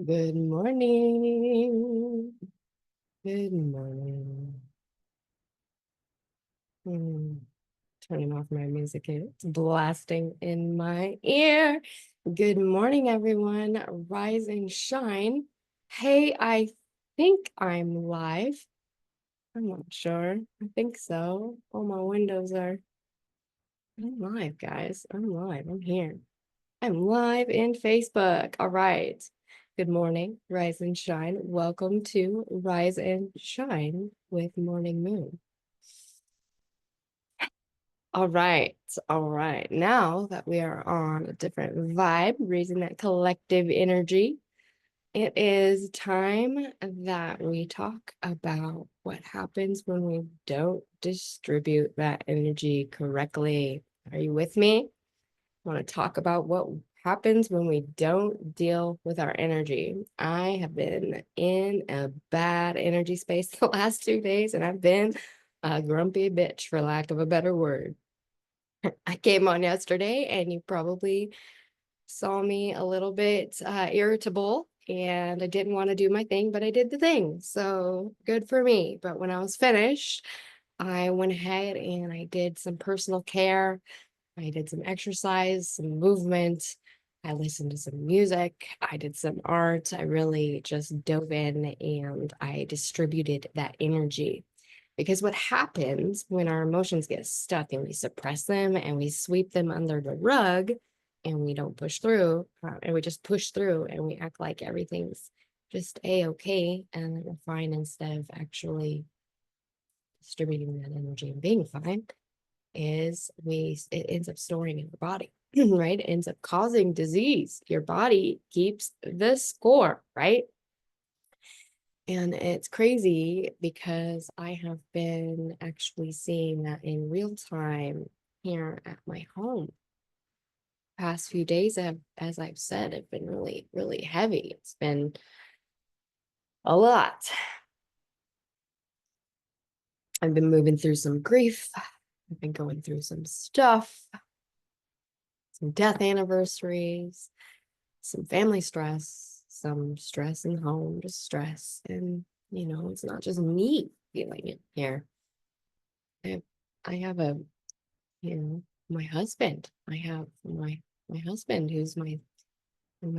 Good morning. Good morning. Hmm, Turning off my music. It's blasting in my ear. Good morning, everyone. Rise and shine. Hey, I think I'm live. I'm not sure. I think so. All my windows are. I'm live, guys. I'm live. I'm here. I'm live in Facebook. All right. Good morning, Rise and Shine. Welcome to Rise and Shine with Morning Moon. All right. All right. Now that we are on a different vibe, raising that collective energy, it is time that we talk about what happens when we don't distribute that energy correctly. Are you with me? Want to talk about what happens when we don't deal with our energy. I have been in a bad energy space the last 2 days, and I've been a grumpy bitch, for lack of a better word. I came on yesterday, and you probably saw me a little bit irritable, and I didn't want to do my thing, but I did the thing. So good for me. But when I was finished, I went ahead and I did some personal care. I did some exercise, some movement. I listened to some music. I did some art. I really just dove in and I distributed that energy. Because what happens when our emotions get stuck and we suppress them and we sweep them under the rug and we don't push through and we just push through and we act like everything's just a-okay and that we're fine instead of actually distributing that energy and being fine, is it ends up storing in your body, right? It ends up causing disease. Your body keeps the score, right? And it's crazy because I have been actually seeing that in real time here at my home. Past few days have, as I've said, have been really, really heavy. It's been a lot. I've been moving through some grief. I've been going through some stuff, some death anniversaries, some family stress, some stress in home, just stress. And, it's not just me feeling it here. I, I have my husband. I have my husband who's my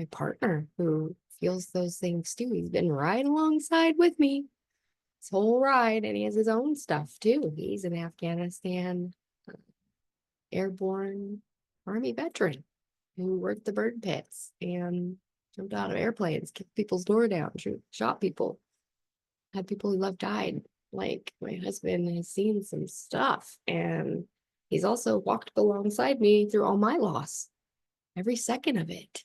partner who feels those things too. He's been right alongside with me this whole ride, and he has his own stuff too. He's an Afghanistan airborne Army veteran who worked the bird pits and jumped out of airplanes, kicked people's door down, shot people, had people he loved died. Like, my husband has seen some stuff, and he's also walked alongside me through all my loss, every second of it.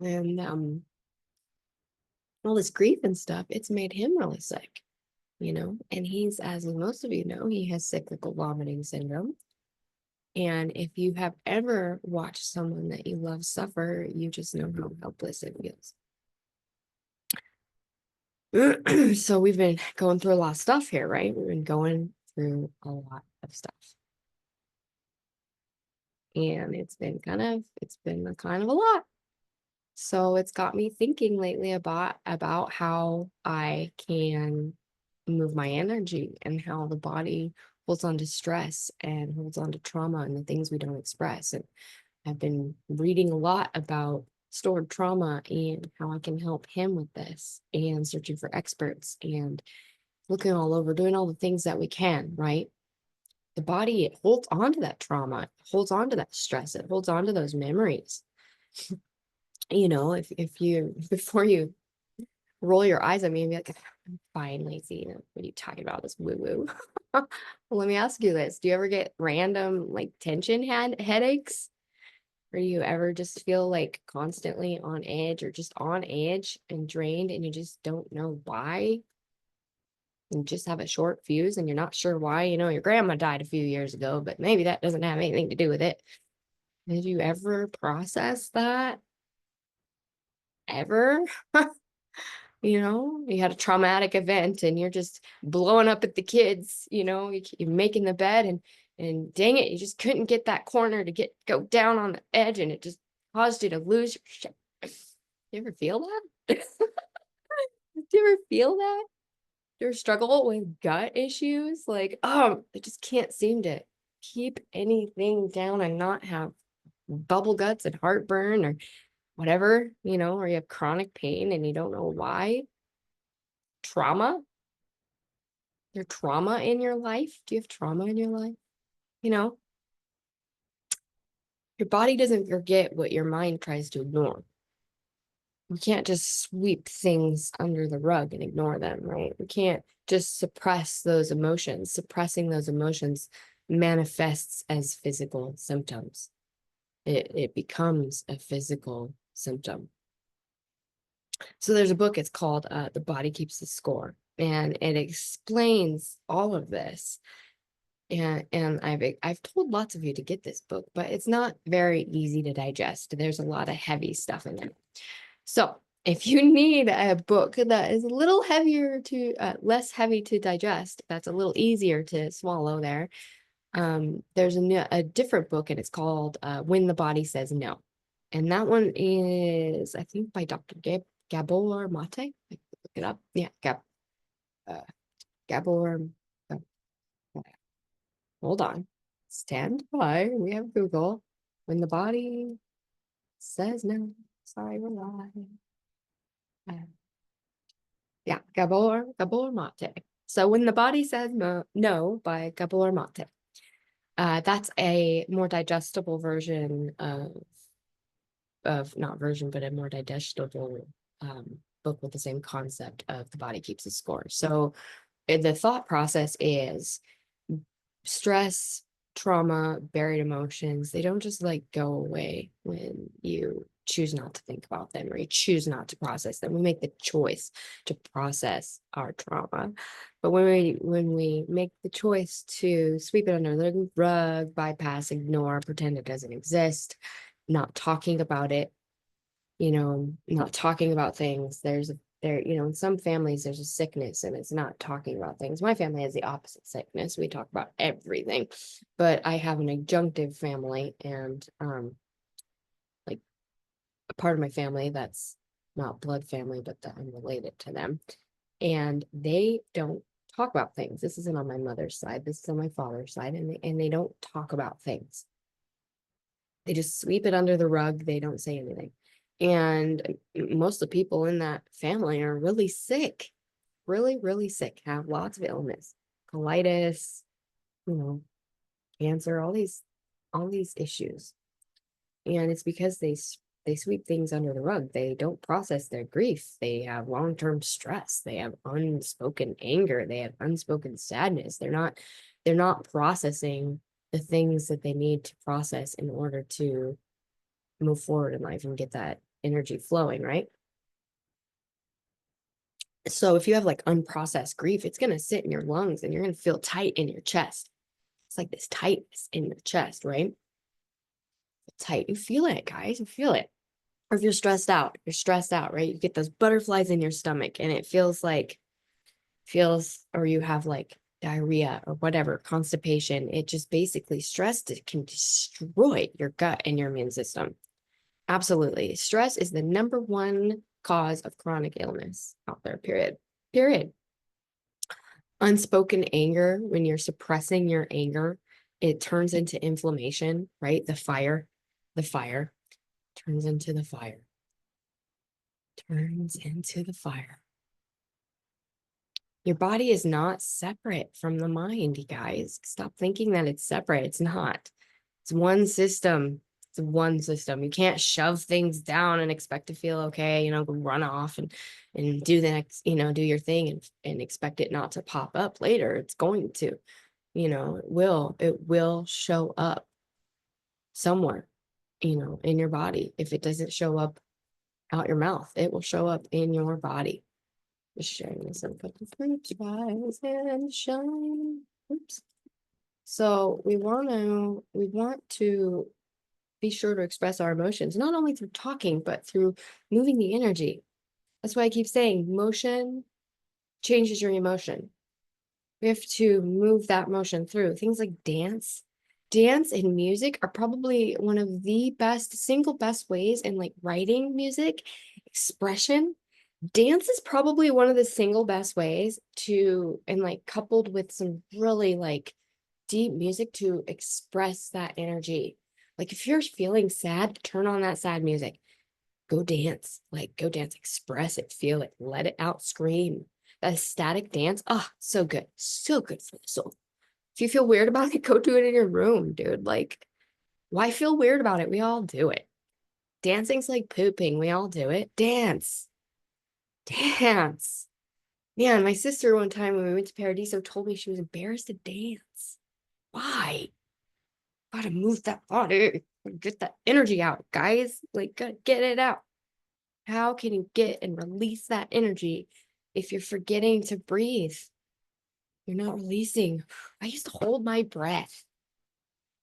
And all this grief and stuff, it's made him really sick, and he's, as most of you know, he has cyclical vomiting syndrome. And if you have ever watched someone that you love suffer, you just know how helpless it feels. So we've been going through a lot of stuff here, right? We've been going through a lot of stuff. And it's been a kind of a lot. So it's got me thinking lately about how I can move my energy and how the body holds on to stress and holds on to trauma and the things we don't express. And I've been reading a lot about stored trauma and how I can help him with this, and searching for experts and looking all over, doing all the things that we can, right? The body, it holds on to that trauma, it holds on to that stress, it holds on to those memories. If you, before you roll your eyes at me and be like, I'm fine, Lacy. What are you talking about? This woo-woo. Well, let me ask you this. Do you ever get random like tension headaches? Or do you ever just feel like constantly on edge or just on edge and drained and you just don't know why? You just have a short fuse and you're not sure why. Your grandma died a few years ago, but maybe that doesn't have anything to do with it. Did you ever process that? Ever? You had a traumatic event and you're just blowing up at the kids, you're making the bed and dang it, you just couldn't get that corner to go down on the edge and it just caused you to lose your shit. You ever feel that? Do you ever feel that? Do you ever struggle with gut issues? Like, I just can't seem to keep anything down and not have bubble guts and heartburn or whatever, or you have chronic pain and you don't know why. Trauma? There's trauma in your life? Do you have trauma in your life? You know, your body doesn't forget what your mind tries to ignore. We can't just sweep things under the rug and ignore them, right? We can't just suppress those emotions. Suppressing those emotions manifests as physical symptoms. It becomes a physical symptom. So there's a book, it's called The Body Keeps the Score, and it explains all of this. And I've told lots of you to get this book, but it's not very easy to digest. There's a lot of heavy stuff in there. So if you need a book that is a little heavier less heavy to digest, that's a little easier to swallow there's a different book, and it's called When the Body Says No. And that one is, I think, by Dr. Gabor Maté. Look it up. Yeah, Gabor. Hold on. Stand by. We have Google. When the Body Says No. Sorry, we're live. Yeah, Gabor Maté. So When the Body Says No by Gabor Maté. That's a more digestible version of not version, but a more digestible book with the same concept of The Body Keeps the Score. So the thought process is stress, trauma, buried emotions, they don't just like go away when you choose not to think about them or you choose not to process them. We make the choice to process our trauma. But when we make the choice to sweep it under the rug, bypass, ignore, pretend it doesn't exist, not talking about it, not talking about things, in some families there's a sickness and it's not talking about things. My family has the opposite sickness. We talk about everything, but I have an adjunctive family, and like a part of my family that's not blood family, but that I'm related to them, and they don't talk about things. This isn't on my mother's side, this is on my father's side, and they don't talk about things. They just sweep it under the rug. They don't say anything. And most of the people in that family are really sick, really, really sick, have lots of illness, colitis, cancer, all these issues. And it's because they sweep things under the rug. They don't process their grief. They have long-term stress. They have unspoken anger. They have unspoken sadness. They're not processing the things that they need to process in order to move forward in life and get that energy flowing, right? So if you have like unprocessed grief, it's going to sit in your lungs and you're going to feel tight in your chest. It's like this tightness in your chest, right? Tight. You feel it, guys. You feel it. Or if you're stressed out, right? You get those butterflies in your stomach and it or you have like diarrhea or whatever, constipation. It just basically it can destroy your gut and your immune system. Absolutely. Stress is the number one cause of chronic illness out there, period. Period. Unspoken anger, when you're suppressing your anger, it turns into inflammation, right? The fire turns into the fire, turns into the fire. Your body is not separate from the mind, you guys. Stop thinking that it's separate. It's not. It's one system. It's one system. You can't shove things down and expect to feel okay, run off and do the next, do your thing and expect it not to pop up later. It's going to, it will show up somewhere, in your body. If it doesn't show up out your mouth, it will show up in your body. Just sharing this and put the fruits rise and shine. Oops. So we want to be sure to express our emotions, not only through talking, but through moving the energy. That's why I keep saying motion changes your emotion. We have to move that motion through. Things like dance and music are probably one of the single best ways in like writing music expression, dance is probably one of the single best ways to, and like coupled with some really like deep music to express that energy. Like if you're feeling sad, turn on that sad music. Go dance. Like go dance, express it, feel it, let it out, scream. That ecstatic dance. Oh, so good. So good for the soul. If you feel weird about it, go do it in your room, dude. Like, why feel weird about it? We all do it. Dancing's like pooping. We all do it. Dance. Dance. Yeah, and my sister one time when we went to Paradiso told me she was embarrassed to dance. Why? Gotta move that body. Get that energy out, guys. Like, gotta get it out. How can you get and release that energy if you're forgetting to breathe? You're not releasing. I used to hold my breath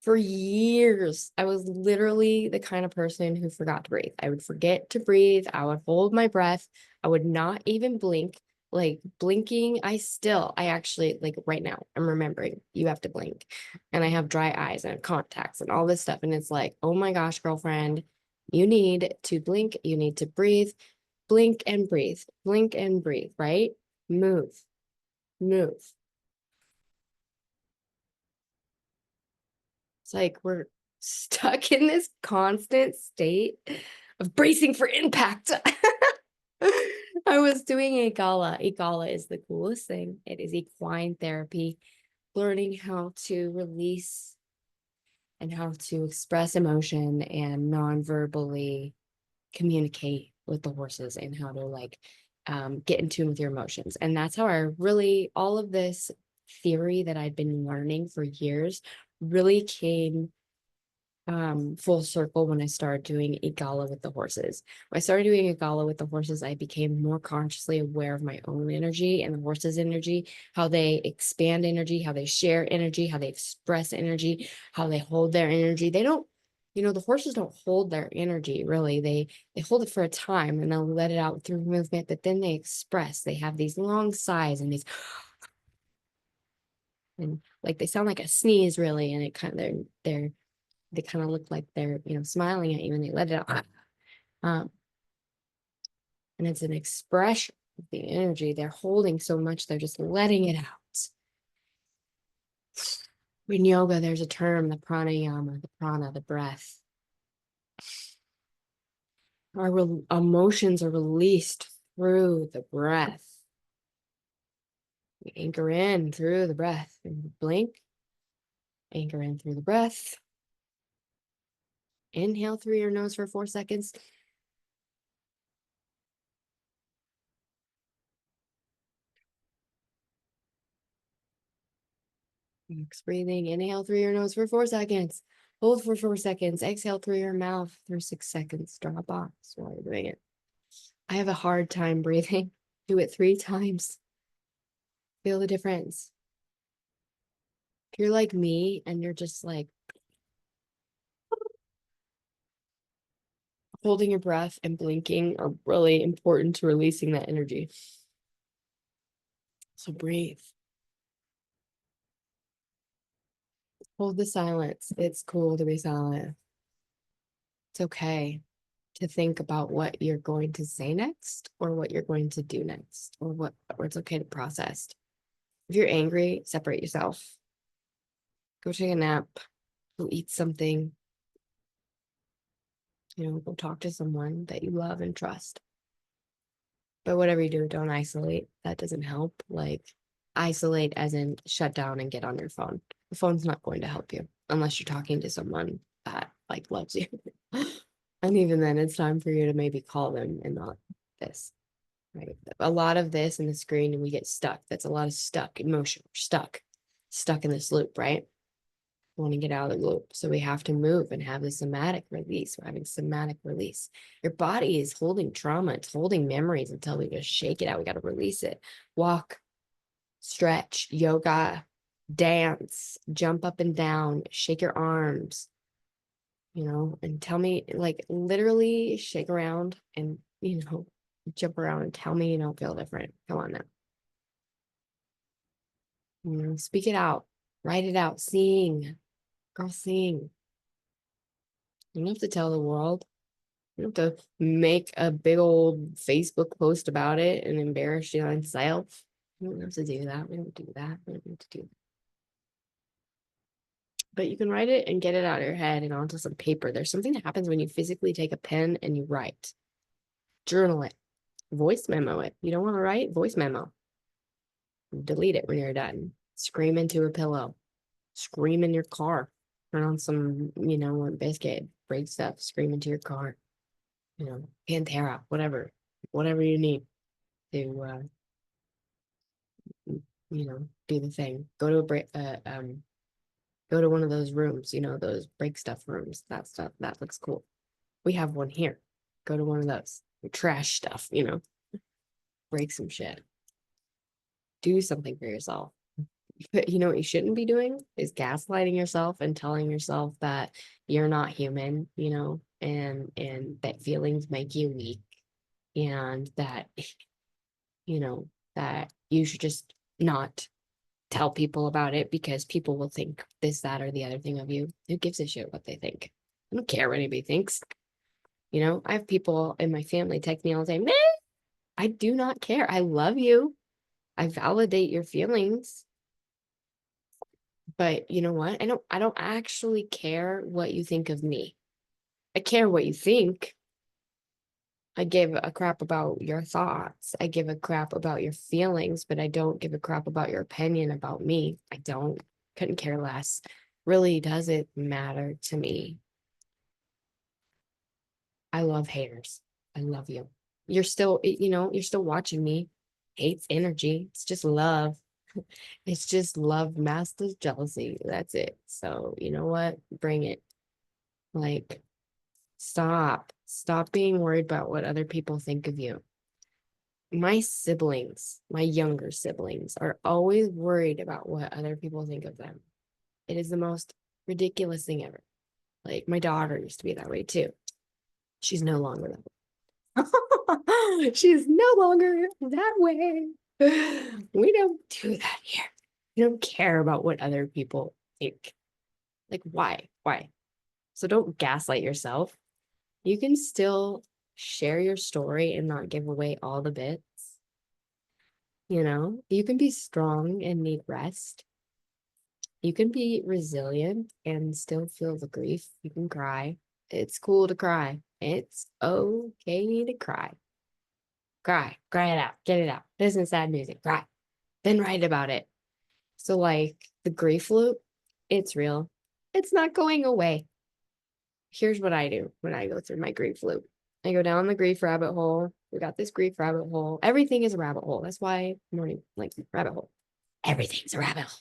for years. I was literally the kind of person who forgot to breathe. I would forget to breathe. I would hold my breath. I would not even blink. Like blinking, I actually, like right now, I'm remembering you have to blink. And I have dry eyes and contacts and all this stuff. And it's like, oh my gosh, girlfriend, you need to blink. You need to breathe. Blink and breathe. Blink and breathe, right? Move, move. It's like we're stuck in this constant state of bracing for impact. I was doing a gala. A gala is the coolest thing. It is equine therapy, learning how to release and how to express emotion and non-verbally communicate with the horses and how to like get in tune with your emotions. And that's how I really, all of this theory that I'd been learning for years really came full circle when I started doing a gala with the horses. When I started doing a gala with the horses, I became more consciously aware of my own energy and the horses' energy, how they expand energy, how they share energy, how they express energy, how they hold their energy. They don't, the horses don't hold their energy really. They hold it for a time and they'll let it out through movement, but then they express. They have these long sighs and these and like they sound like a sneeze really, and it kind of they kind of look like they're smiling at you and they let it out. Um, and it's an expression of the energy they're holding so much they're just letting it out. In yoga, there's a term, the pranayama, the prana, the breath. Our emotions are released through the breath. We anchor in through the breath and blink, anchor in through the breath. Inhale through your nose for 4 seconds. Next breathing, inhale through your nose for 4 seconds. Hold for 4 seconds. Exhale through your mouth for 6 seconds. Drop off while you're doing it. I have a hard time breathing. Do it 3 times. Feel the difference. If you're like me and you're just like holding your breath and blinking are really important to releasing that energy. So breathe. Hold the silence. It's cool to be silent. It's okay to think about what you're going to say next or what you're going to do next or it's okay to process. If you're angry, separate yourself. Go take a nap. Go eat something. Go talk to someone that you love and trust. But whatever you do, don't isolate. That doesn't help. Like isolate as in shut down and get on your phone. The phone's not going to help you unless you're talking to someone that like loves you. And even then it's time for you to maybe call them and not this. Right. A lot of this in the screen and we get stuck. That's a lot of stuck emotion. We're stuck in this loop, right? Want to get out of the loop. So we have to move and have the somatic release. We're having somatic release. Your body is holding trauma. It's holding memories until we just shake it out. We got to release it. Walk, stretch, yoga, dance, jump up and down, shake your arms, and tell me, like literally shake around and, jump around and tell me you don't feel different. Come on now. Speak it out, write it out, sing, girl, sing. You don't have to tell the world. You don't have to make a big old Facebook post about it and embarrass yourself. You don't have to do that. We don't do that. We don't need to do that. But you can write it and get it out of your head and onto some paper. There's something that happens when you physically take a pen and you write. Journal it. Voice memo it. You don't want to write? Voice memo. Delete it when you're done. Scream into a pillow. Scream in your car. Turn on some, biscuit. Break stuff. Scream into your car. Pantera, whatever you need to, do the thing. Go to a break, go to one of those rooms, those break stuff rooms. That stuff, that looks cool. We have one here. Go to one of those. Trash stuff, break some shit. Do something for yourself. But what you shouldn't be doing is gaslighting yourself and telling yourself that you're not human, and that feelings make you weak, and that, that you should just not tell people about it because people will think this, that, or the other thing of you. Who gives a shit what they think? I don't care what anybody thinks. I have people in my family text me all the time. Meh, I do not care. I love you. I validate your feelings. But you know what? I don't actually care what you think of me. I care what you think. I give a crap about your thoughts. I give a crap about your feelings, but I don't give a crap about your opinion about me. I don't. Couldn't care less. Really doesn't matter to me. I love haters. I love you. You're still watching me. Hate's energy. It's just love. It's just love masked as jealousy. That's it. So, you know what? Bring it. Like, stop. Stop being worried about what other people think of you. My siblings, my younger siblings, are always worried about what other people think of them. It is the most ridiculous thing ever. Like, my daughter used to be that way too. She's no longer that way. She's no longer that way. We don't do that here. We don't care about what other people think. Like, why? Why? So don't gaslight yourself. You can still share your story and not give away all the bits. You can be strong and need rest. You can be resilient and still feel the grief. You can cry. It's cool to cry. It's okay to cry. Cry it out, get it out. Listen to sad music, cry, then write about it. So, like, the grief loop, it's real. It's not going away. Here's what I do when I go through my grief loop. I go down the grief rabbit hole. We got this grief rabbit hole. Everything is a rabbit hole. That's why morning, like, rabbit hole. Everything's a rabbit hole.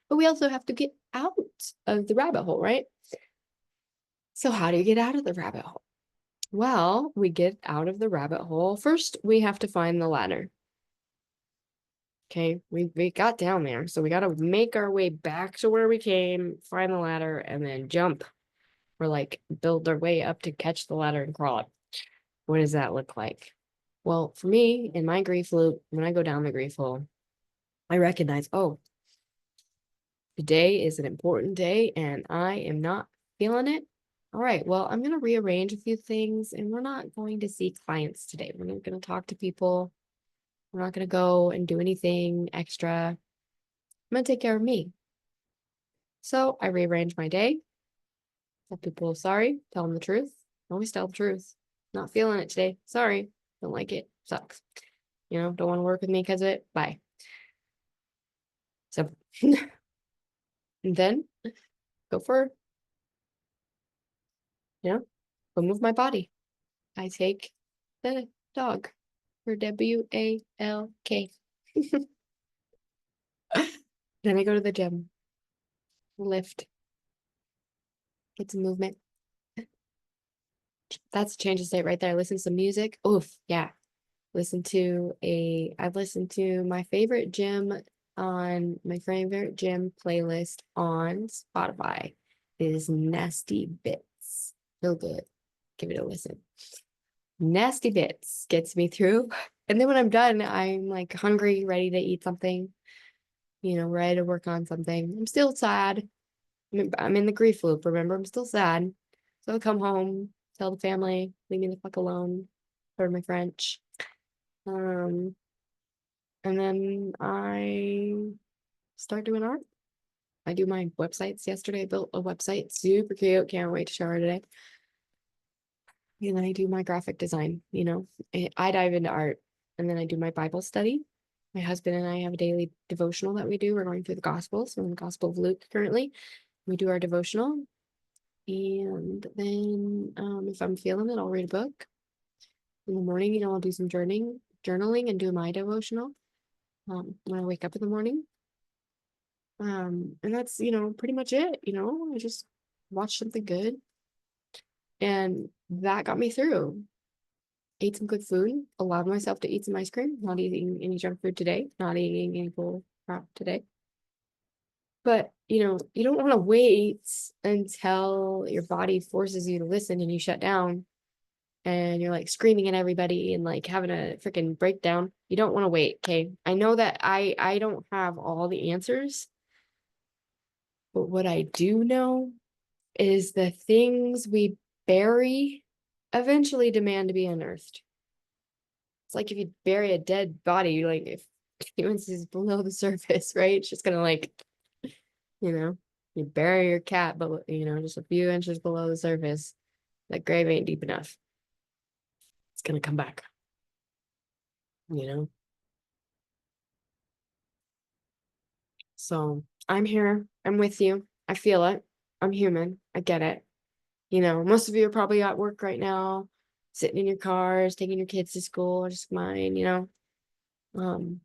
But we also have to get out of the rabbit hole, right? So how do you get out of the rabbit hole? Well, we get out of the rabbit hole. First, we have to find the ladder. Okay, we got down there. So we got to make our way back to where we came, find the ladder, and then jump. Or like build our way up to catch the ladder and crawl up. What does that look like? Well, for me, in my grief loop, when I go down the grief hole, I recognize, oh, today is an important day and I am not feeling it. All right, well, I'm going to rearrange a few things and we're not going to see clients today. We're not going to talk to people. We're not going to go and do anything extra. I'm going to take care of me. So I rearrange my day. Tell people sorry, tell them the truth. Always tell the truth. Not feeling it today. Sorry. Don't like it. Sucks. Don't want to work with me because of it. Bye. So and then go for, go move my body. I take the dog for WALK. Then I go to the gym, lift, get some movement. That's a change of state right there. Listen to some music. Oof, yeah. I've listened to my favorite gym playlist on Spotify. It is Nasty Bits. Real good. Give it a listen. Nasty Bits gets me through. And then when I'm done, I'm like hungry, ready to eat something, ready to work on something. I'm still sad. I'm in the grief loop, remember? I'm still sad. So I come home, tell the family, leave me the fuck alone, pardon my French. And then I start doing art. I do my websites. Yesterday I built a website, super cute. Can't wait to show her today. And then I do my graphic design, I dive into art. And then I do my Bible study. My husband and I have a daily devotional that we do. We're going through the Gospels. We're in the Gospel of Luke currently. We do our devotional. And then if I'm feeling it, I'll read a book. In the morning, I'll do some journaling and do my devotional when I wake up in the morning. And that's, pretty much it. I just watch something good. And that got me through. Ate some good food, allowed myself to eat some ice cream, not eating any junk food today, not eating any bull crap today. But, you don't want to wait until your body forces you to listen and you shut down and you're like screaming at everybody and like having a freaking breakdown. You don't want to wait. Okay. I know that I don't have all the answers, but what I do know is the things we bury eventually demand to be unearthed. It's like if you bury a dead body, like if humans is below the surface, right? It's just gonna you bury your cat, but just a few inches below the surface. That grave ain't deep enough. It's gonna come back. So I'm here. I'm with you. I feel it. I'm human. I get it. Most of you are probably at work right now, sitting in your cars, taking your kids to school, or just mine. Um,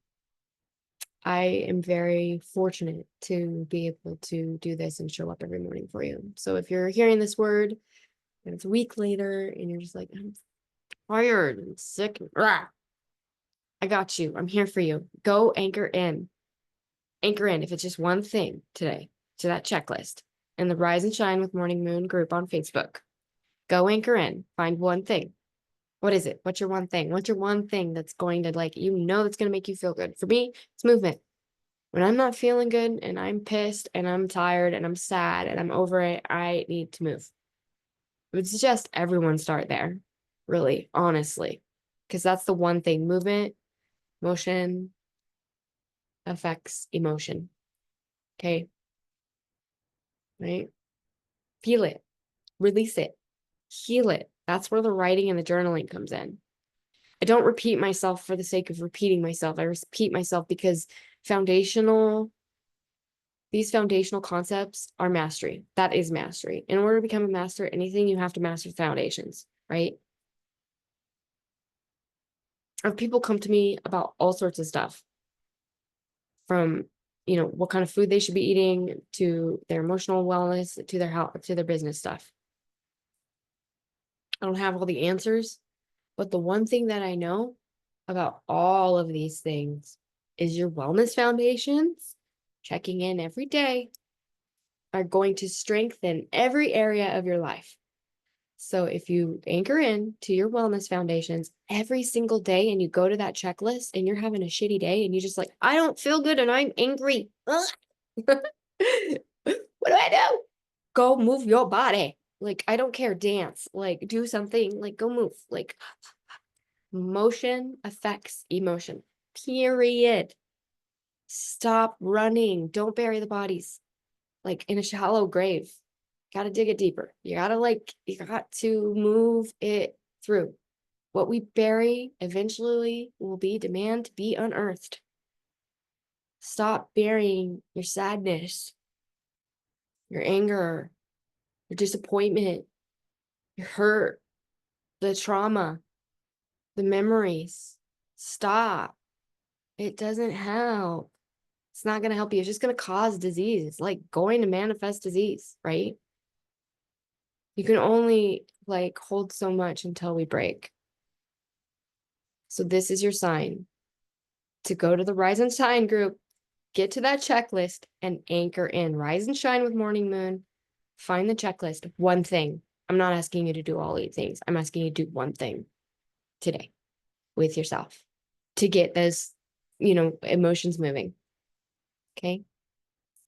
I am very fortunate to be able to do this and show up every morning for you. So if you're hearing this word and it's a week later and you're just like, I'm tired and sick, rah, I got you. I'm here for you. Go anchor in. Anchor in if it's just one thing today to that checklist and the Rise and Shine with Morning Moon group on Facebook. Go anchor in. Find one thing. What is it? What's your one thing? What's your one thing that's going to that's going to make you feel good? For me, it's movement. When I'm not feeling good and I'm pissed and I'm tired and I'm sad and I'm over it, I need to move. I would suggest everyone start there, really, honestly, because that's the one thing. Movement, motion affects emotion. Okay. Right? Feel it, release it, heal it. That's where the writing and the journaling comes in. I don't repeat myself for the sake of repeating myself. I repeat myself because these foundational concepts are mastery. That is mastery. In order to become a master, anything, you have to master the foundations, right? If people come to me about all sorts of stuff, from what kind of food they should be eating to their emotional wellness to their health to their business stuff. I don't have all the answers, but the one thing that I know about all of these things is your wellness foundations, checking in every day, are going to strengthen every area of your life. So if you anchor in to your wellness foundations every single day and you go to that checklist and you're having a shitty day and you just like, I don't feel good and I'm angry. What do I do? Go move your body. Like, I don't care. Dance. Like, do something. Like, go move. Like, motion affects emotion. Period. Stop running. Don't bury the bodies like in a shallow grave. Got to dig it deeper. You got to move it through. What we bury eventually will be demand to be unearthed. Stop burying your sadness, your anger, your disappointment, your hurt, the trauma, the memories. Stop. It doesn't help. It's not going to help you. It's just going to cause disease. It's like going to manifest disease, right? You can only like hold so much until we break. So this is your sign to go to the Rise and Shine group, get to that checklist and anchor in. Rise and Shine with Morning Moon. Find the checklist. One thing. I'm not asking you to do all 8 things. I'm asking you to do one thing today with yourself to get those, emotions moving. Okay.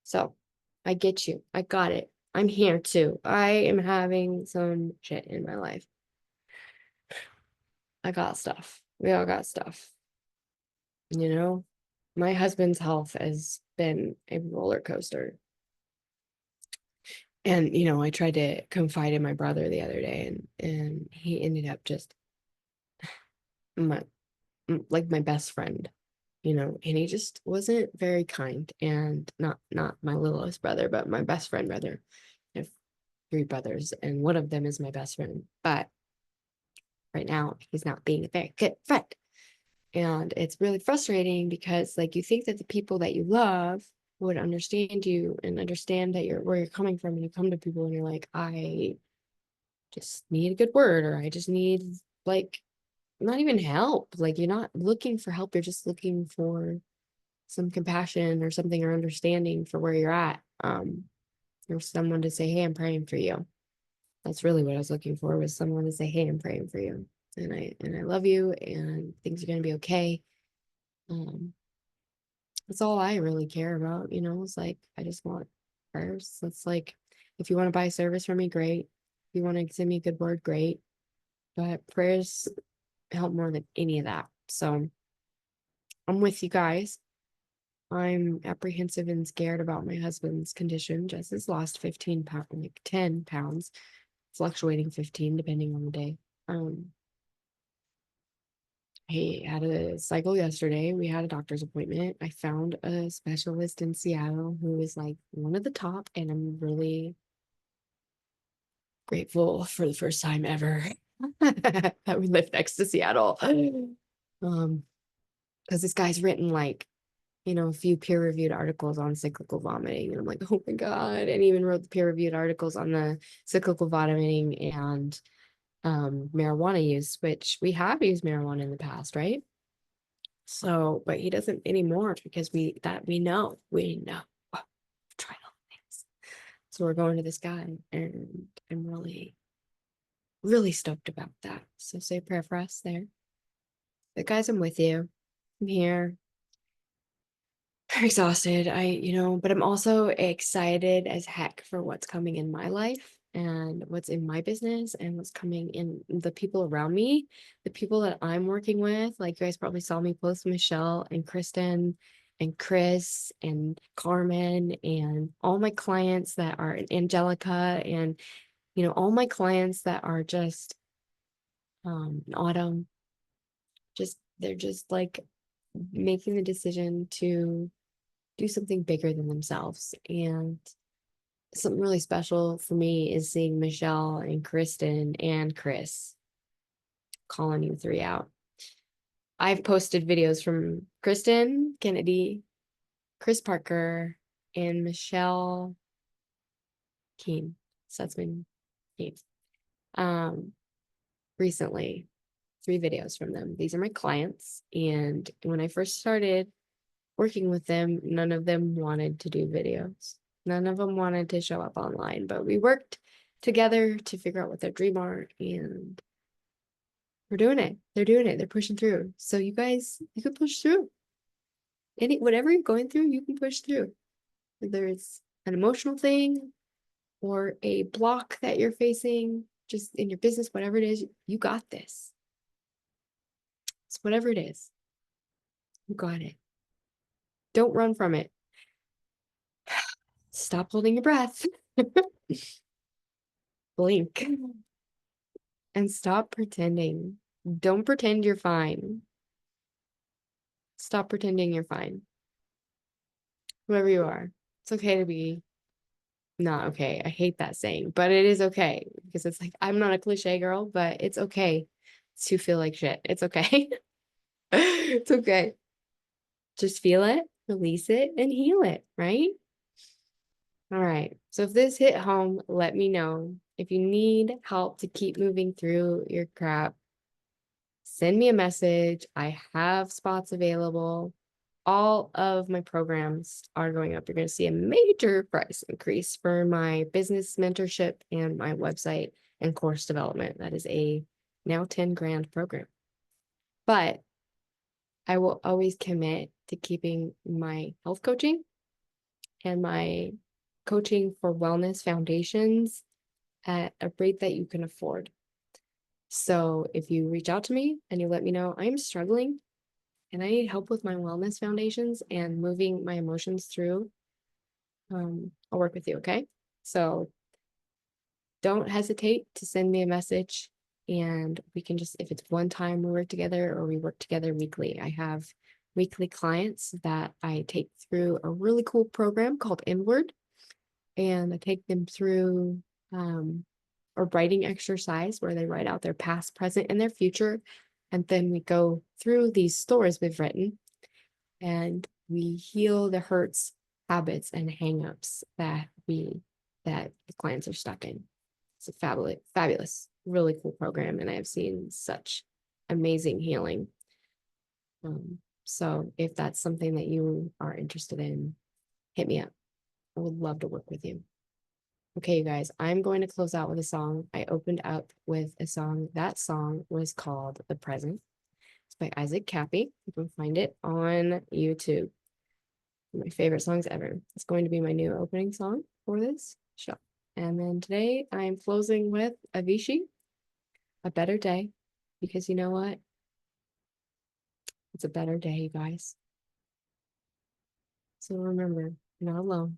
So I get you. I got it. I'm here too. I am having some shit in my life. I got stuff. We all got stuff. You know, my husband's health has been a roller coaster. And, I tried to confide in my brother the other day, and he ended up just my like my best friend, and he just wasn't very kind, and not my littlest brother, but my best friend brother. I have three brothers, and one of them is my best friend. But right now, he's not being a very good friend. And it's really frustrating because like you think that the people that you love would understand you and understand that where you're coming from, and you come to people and you're like, I just need a good word, or I just need like not even help. Like you're not looking for help, you're just looking for some compassion or something, or understanding for where you're at. Or someone to say, hey, I'm praying for you. That's really what I was looking for, was someone to say, hey, I'm praying for you. And I love you, and things are gonna be okay. Um, that's all I really care about, it's like I just want prayers. It's like if you want to buy a service from me, great. If you want to send me a good word, great. But prayers help more than any of that. So I'm with you guys. I'm apprehensive and scared about my husband's condition. Jess has lost 15 pounds, like 10 pounds, fluctuating 15 depending on the day. He had a cycle yesterday. We had a doctor's appointment. I found a specialist in Seattle who is like one of the top, and I'm really grateful for the first time ever that we live next to Seattle. Because this guy's written like, a few peer-reviewed articles on cyclical vomiting. And I'm like, oh my God. And even wrote the peer-reviewed articles on the cyclical vomiting and marijuana use, which we have used marijuana in the past, right? So, but he doesn't anymore because we know. Oh, tried all things. So we're going to this guy, and I'm really, really stoked about that. So say a prayer for us there. But guys, I'm with you. I'm here. Exhausted. But I'm also excited as heck for what's coming in my life and what's in my business and what's coming in the people around me, the people that I'm working with. Like you guys probably saw me post Michelle and Kristen and Chris and Carmen and all my clients that are Angelica, and all my clients that are just Autumn. They're just like making the decision to do something bigger than themselves. And something really special for me is seeing Michelle and Kristen and Chris, calling you three out. I've posted videos from Kristen Kennedy, Chris Parker, and Michelle Keene, Sutsman Keene. Recently, 3 videos from them. These are my clients. And when I first started working with them, none of them wanted to do videos. None of them wanted to show up online, but we worked together to figure out what their dream are, and we're doing it. They're doing it. They're pushing through. So you guys, you can push through. Whatever you're going through, you can push through. Whether it's an emotional thing or a block that you're facing just in your business, whatever it is, you got this. It's whatever it is. You got it. Don't run from it. Stop holding your breath. Blink. And stop pretending. Don't pretend you're fine. Stop pretending you're fine. Whoever you are. It's okay to be not okay. I hate that saying, but it is okay because it's like, I'm not a cliche girl, but it's okay to feel like shit. It's okay. It's okay. Just feel it, release it, and heal it, right? All right. So if this hit home, let me know. If you need help to keep moving through your crap, send me a message. I have spots available. All of my programs are going up. You're going to see a major price increase for my business mentorship and my website and course development. That is a now 10 grand program. But I will always commit to keeping my health coaching and my coaching for wellness foundations at a rate that you can afford. So if you reach out to me and you let me know I'm struggling and I need help with my wellness foundations and moving my emotions through, I'll work with you. Okay. So don't hesitate to send me a message and we can just, if it's one time we work together or we work together weekly. I have weekly clients that I take through a really cool program called Inward, and I take them through a writing exercise where they write out their past, present, and their future. And then we go through these stories we've written and we heal the hurts, habits, and hangups that the clients are stuck in. It's a fabulous, really cool program, and I have seen such amazing healing. So if that's something that you are interested in, hit me up. I would love to work with you. Okay, you guys, I'm going to close out with a song. I opened up with a song. That song was called The Present. It's by Isaac Cappy. You can find it on YouTube. My favorite songs ever. It's going to be my new opening song for this show. And then today I'm closing with Avicii, A Better Day, because you know what? It's a better day, you guys. So remember, you're not alone.